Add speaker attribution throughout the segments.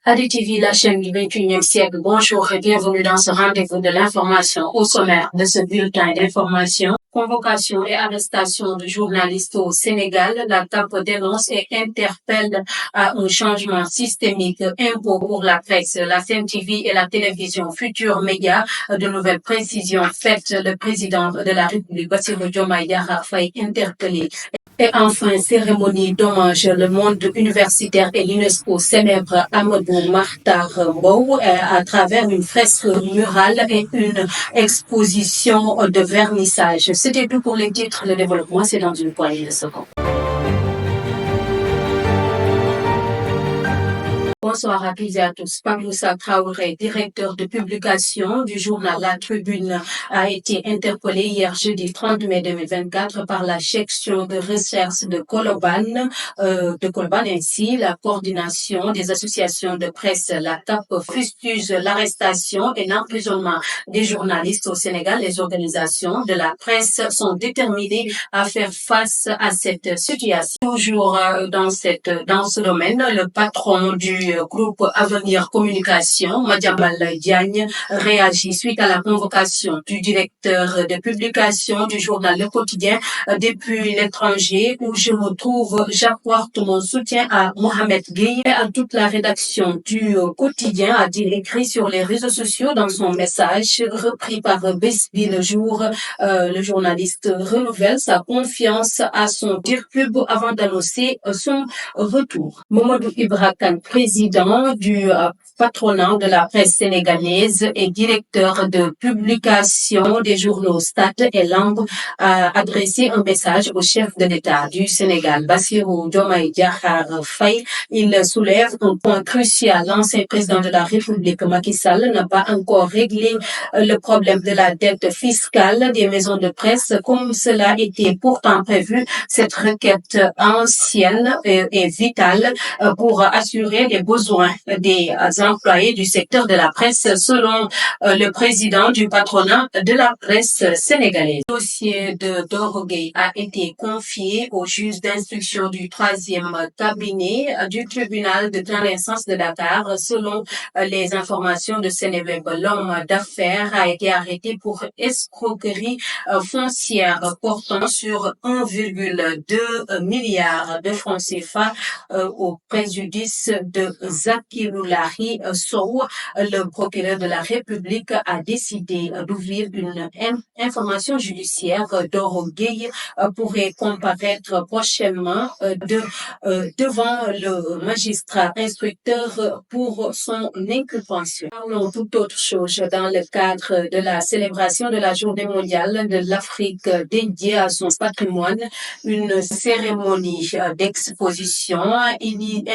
Speaker 1: ADTV, la chaîne du 21e siècle, bonjour et bienvenue dans ce rendez-vous de l'information. Au sommaire de ce bulletin d'information, convocation et arrestation de journalistes au Sénégal, la TAP dénonce et interpelle à un changement systémique impôt pour la presse, la CNTV et la télévision Futur Média. De nouvelles précisions faites, le président de la République, Bassirou Diomaye Diakhar Faye, interpellé. Et enfin, cérémonie d'hommage, le monde universitaire et l'UNESCO célèbre Amadou Mahtar Mbow à travers une fresque murale et une exposition de vernissage. C'était tout pour les titres. Le développement, c'est dans une poignée de secondes. Bonsoir à tous et à tous. Pamoussa Traoré, directeur de publication du journal La Tribune, a été interpellé hier jeudi 30 mai 2024 par la section de recherche de Colobane. Ainsi, la coordination des associations de presse, la TAP, fustige l'arrestation et l'emprisonnement des journalistes au Sénégal. Les organisations de la presse sont déterminées à faire face à cette situation. Toujours dans ce domaine, le patron du groupe Avenir Communication, Madiambal Diagne, réagit suite à la convocation du directeur de publication du journal Le Quotidien depuis l'étranger, où je me trouve. J'apporte mon soutien à Mohamed Gueye et à toute la rédaction du Quotidien, a-t-il écrit sur les réseaux sociaux dans son message repris par Besbi le jour. Le journaliste renouvelle sa confiance à son dire pub avant d'annoncer son retour. Mamadou Ibra Kane, président du patronat de la presse sénégalaise et directeur de publication des journaux Stade et Lambe, a adressé un message au chef de l'État du Sénégal, Bassirou Diomaye Diakhar Faye. Il soulève un point crucial. L'ancien président de la République, Macky Sall, n'a pas encore réglé le problème de la dette fiscale des maisons de presse comme cela était pourtant prévu. Cette requête ancienne est vitale pour assurer les besoins des employés du secteur de la presse, selon le président du patronat de la presse sénégalaise. Le dossier de Doro Gueye a été confié au juge d'instruction du 3e cabinet du tribunal de grande instance de Dakar. Selon les informations de Sénéweb, l'homme d'affaires a été arrêté pour escroquerie foncière portant sur 1,2 milliard de francs CFA au préjudice de Zakiroulahi Sow. Le procureur de la République a décidé d'ouvrir une information judiciaire. Doro Gueye pourrait comparaître prochainement devant le magistrat instructeur pour son inculpation. Parlons tout autre chose dans le cadre de la célébration de la Journée mondiale de l'Afrique dédiée à son patrimoine. Une cérémonie d'exposition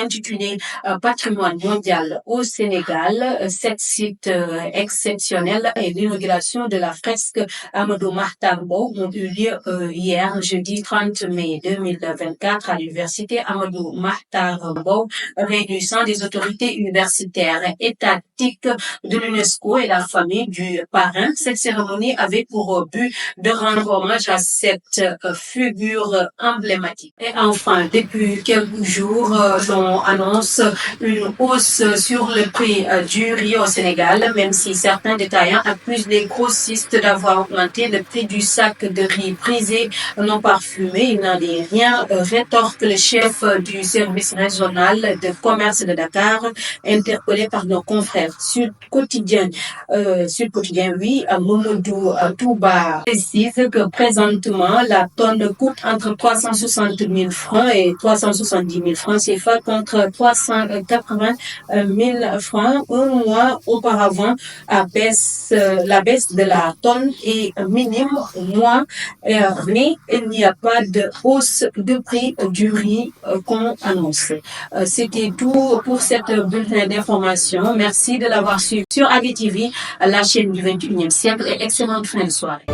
Speaker 1: intitulée Patrimoine mondial au Sénégal. Cet site exceptionnel et l'inauguration de la fresque Amadou Mahtar Mbow ont eu lieu hier, jeudi 30 mai 2024, à l'université Amadou Mahtar Mbow, réunissant des autorités universitaires étatiques de l'UNESCO et la famille du parrain. Cette cérémonie avait pour but de rendre hommage à cette figure emblématique. Et enfin, depuis quelques jours, on annonce une hausse sur le prix du riz au Sénégal, même si certains détaillants accusent les grossistes d'avoir augmenté le prix du sac de riz brisé non parfumé. Il n'en est rien, rétorque le chef du service régional de commerce de Dakar, interpellé par nos confrères. Sud Quotidien, oui, Mamadou Touba précise que présentement la tonne coûte entre 360 000 francs et 370 000 francs CFA contre 380 000 francs un mois auparavant. La baisse de la tonne est minime, mais il n'y a pas de hausse de prix du riz qu'on annonce. C'était tout pour cette bulletin d'information. Merci de l'avoir suivi sur ADTV, la chaîne du 21e siècle, et excellente fin de soirée.